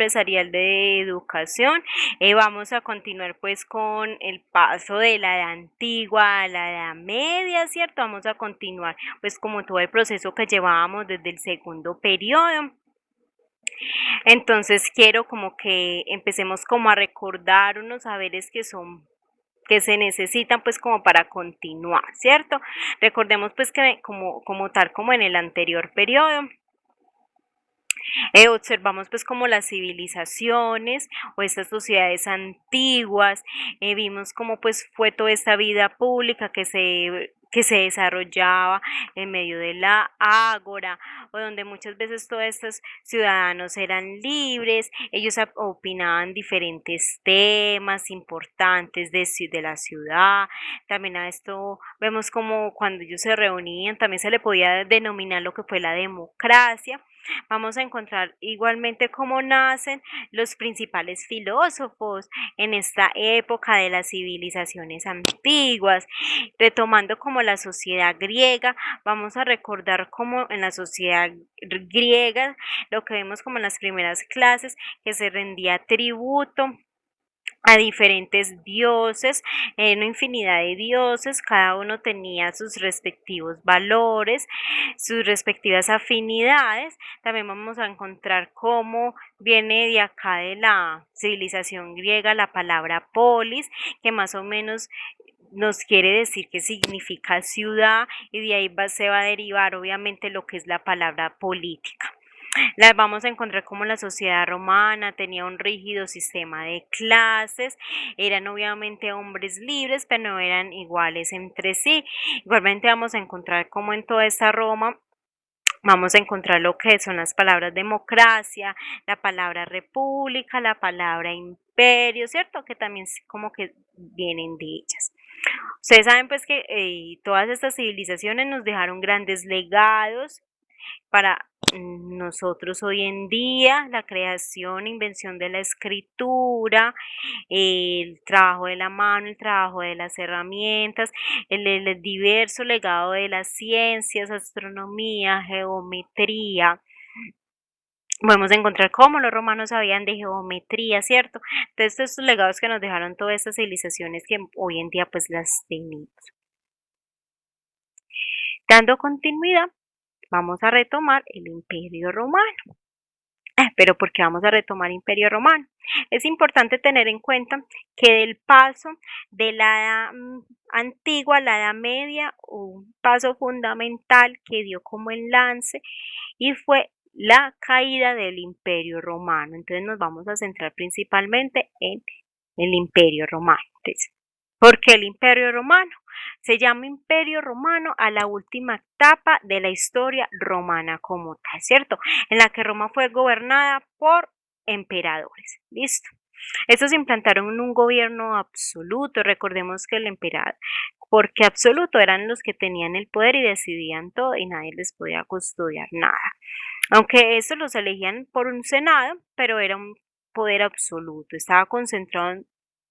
empresarial de educación. Vamos a continuar pues con el paso de la edad antigua a la edad media, ¿cierto? Vamos a continuar pues como todo el proceso que llevábamos desde el segundo periodo. Entonces quiero como que empecemos como a recordar unos saberes que se necesitan pues como para continuar, ¿cierto? Recordemos pues que como tal como en el anterior periodo, observamos pues como las civilizaciones o estas sociedades antiguas, vimos cómo pues fue toda esta vida pública que se desarrollaba en medio de la ágora, o donde muchas veces todos estos ciudadanos eran libres, ellos opinaban diferentes temas importantes de la ciudad. También a esto vemos como cuando ellos se reunían también se le podía denominar lo que fue la democracia. Vamos a encontrar igualmente cómo nacen los principales filósofos en esta época de las civilizaciones antiguas. Retomando como la sociedad griega, vamos a recordar cómo en la sociedad griega, lo que vemos como en las primeras clases, que se rendía tributo a diferentes dioses, una infinidad de dioses, cada uno tenía sus respectivos valores, sus respectivas afinidades. También vamos a encontrar cómo viene de acá de la civilización griega la palabra polis, que más o menos nos quiere decir qué significa ciudad, y de ahí se va a derivar obviamente lo que es la palabra política. Las vamos a encontrar como la sociedad romana tenía un rígido sistema de clases, eran obviamente hombres libres, pero no eran iguales entre sí. Igualmente vamos a encontrar como en toda esta Roma vamos a encontrar lo que son las palabras democracia, la palabra república, la palabra imperio, ¿cierto? Que también como que vienen de ellas. Ustedes saben pues que todas estas civilizaciones nos dejaron grandes legados para nosotros hoy en día, la creación, invención de la escritura, el trabajo de la mano, el trabajo de las herramientas, el diverso legado de las ciencias, astronomía, geometría. Podemos encontrar cómo los romanos sabían de geometría, ¿cierto? Entonces, estos legados que nos dejaron todas estas civilizaciones que hoy en día pues las tenemos. Dando continuidad, vamos a retomar el Imperio Romano. Pero ¿por qué vamos a retomar Imperio Romano? Es importante tener en cuenta que del paso de la edad antigua a la edad media, un paso fundamental que dio como enlace y fue la caída del Imperio Romano. Entonces nos vamos a centrar principalmente en el Imperio Romano. Entonces, ¿por qué el Imperio Romano? Se llama Imperio Romano a la última etapa de la historia romana como tal, ¿cierto? En la que Roma fue gobernada por emperadores. ¿Listo? Estos implantaron un gobierno absoluto. Recordemos que el emperador, porque absoluto eran los que tenían el poder y decidían todo y nadie les podía custodiar nada. Aunque eso los elegían por un senado, pero era un poder absoluto. Estaba concentrado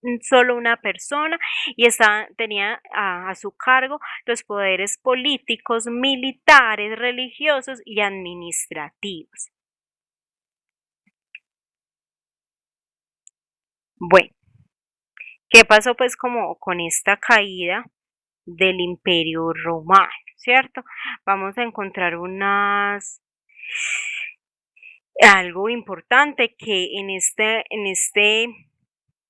en solo una persona y tenía a su cargo los poderes políticos, militares, religiosos y administrativos. Bueno, ¿qué pasó pues como con esta caída del Imperio Romano? ¿Cierto? Vamos a encontrar algo importante que en este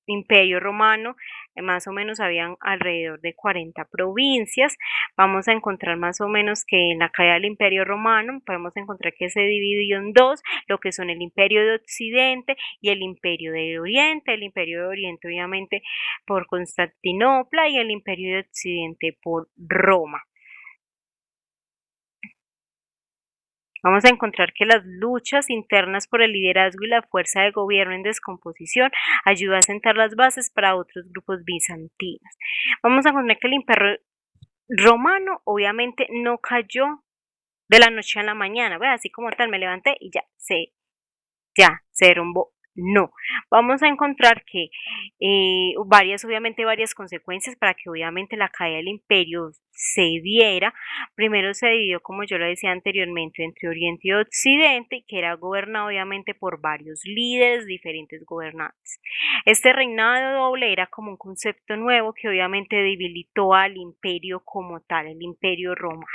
Imperio Romano, más o menos habían alrededor de 40 provincias. Vamos a encontrar más o menos que en la caída del Imperio Romano podemos encontrar que se dividió en dos, lo que son el Imperio de Occidente y el Imperio de Oriente. El Imperio de Oriente obviamente por Constantinopla y el Imperio de Occidente por Roma. Vamos a encontrar que las luchas internas por el liderazgo y la fuerza de gobierno en descomposición ayudó a sentar las bases para otros grupos bizantinos. Vamos a encontrar que el imperio romano obviamente no cayó de la noche a la mañana, ¿ve? Así como tal me levanté y ya se derrumbó. No, vamos a encontrar que varias, obviamente varias consecuencias para que obviamente la caída del imperio se diera. Primero se dividió, como yo lo decía anteriormente, entre Oriente y Occidente, que era gobernado obviamente por varios líderes, diferentes gobernantes. Este reinado doble era como un concepto nuevo que obviamente debilitó al imperio como tal, el imperio romano.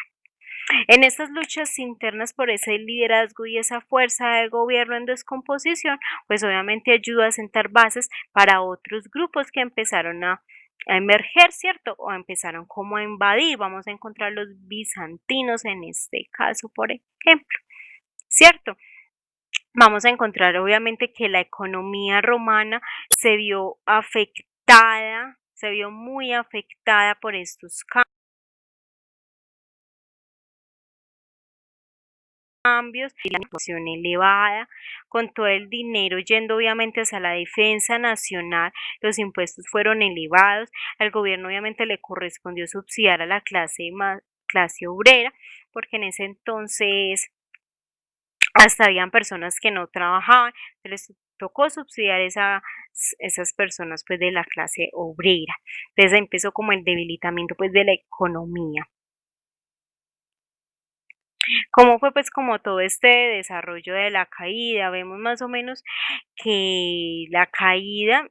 En estas luchas internas por ese liderazgo y esa fuerza de gobierno en descomposición, pues obviamente ayuda a sentar bases para otros grupos que empezaron a emerger, ¿cierto? O empezaron como a invadir. Vamos a encontrar los bizantinos en este caso, por ejemplo, ¿cierto? Vamos a encontrar obviamente que la economía romana se vio afectada, se vio muy afectada por estos cambios, y la inflación elevada, con todo el dinero yendo obviamente hacia la defensa nacional, los impuestos fueron elevados, al gobierno obviamente le correspondió subsidiar a la clase obrera, porque en ese entonces hasta habían personas que no trabajaban, se les tocó subsidiar esas personas pues de la clase obrera. Entonces empezó como el debilitamiento pues de la economía. ¿Cómo fue pues como todo este desarrollo de la caída? Vemos más o menos que la caída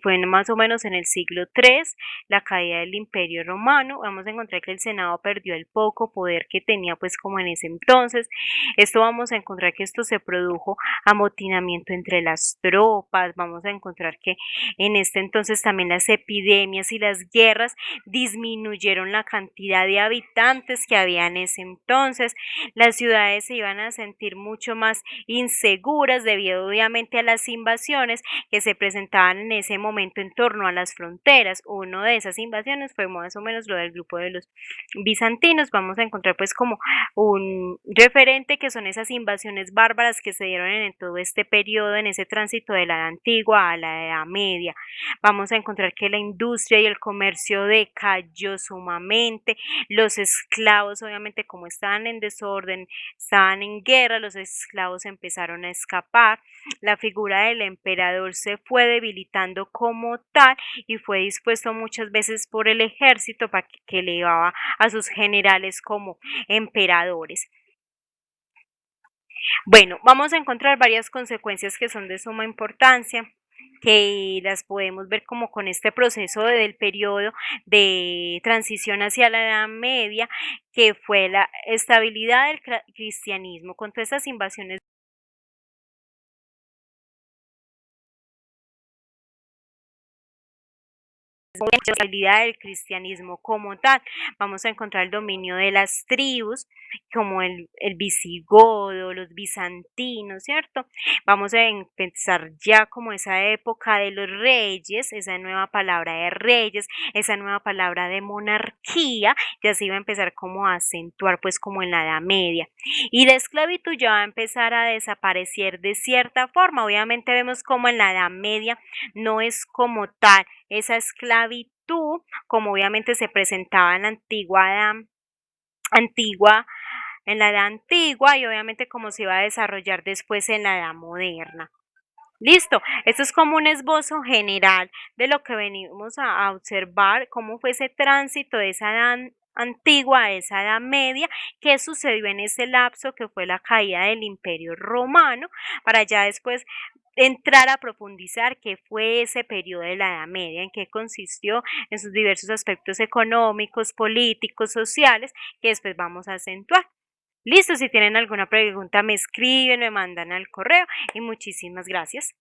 fue más o menos en el siglo III, la caída del Imperio Romano. Vamos a encontrar que el Senado perdió el poco poder que tenía pues como en ese entonces. Esto vamos a encontrar que esto se produjo amotinamiento entre las tropas. Vamos a encontrar que en este entonces también las epidemias y las guerras disminuyeron la cantidad de habitantes que había en ese entonces. Las ciudades se iban a sentir mucho más inseguras debido obviamente a las invasiones que se presentaban en ese momento en torno a las fronteras. Uno de esas invasiones fue más o menos lo del grupo de los bizantinos. Vamos a encontrar pues como un referente que son esas invasiones bárbaras que se dieron en todo este periodo, en ese tránsito de la edad antigua a la edad media. Vamos a encontrar que la industria y el comercio decayó sumamente, los esclavos obviamente como estaban en desorden, estaban en guerra, los esclavos empezaron a escapar, la figura del emperador se fue debilitando como tal y fue dispuesto muchas veces por el ejército para que elevaba a sus generales como emperadores. Bueno, vamos a encontrar varias consecuencias que son de suma importancia que las podemos ver como con este proceso del periodo de transición hacia la Edad Media, que fue la estabilidad del cristianismo con todas esas invasiones la estabilidad del cristianismo como tal. Vamos a encontrar el dominio de las tribus, como el visigodo, los bizantinos, ¿cierto? Vamos a empezar ya como esa época de los reyes, esa nueva palabra de reyes, esa nueva palabra de monarquía, ya se iba a empezar como a acentuar pues como en la Edad Media. Y la esclavitud ya va a empezar a desaparecer de cierta forma. Obviamente vemos como en la Edad Media no es como tal esa esclavitud, como obviamente se presentaba en la antigua, en la edad antigua y obviamente como se iba a desarrollar después en la edad moderna. Listo, esto es como un esbozo general de lo que venimos a observar, cómo fue ese tránsito de esa edad antigua a esa edad media, qué sucedió en ese lapso que fue la caída del imperio romano, para ya después entrar a profundizar qué fue ese periodo de la Edad Media, en qué consistió, en sus diversos aspectos económicos, políticos, sociales, que después vamos a acentuar. Listo, si tienen alguna pregunta me escriben, me mandan al correo y muchísimas gracias.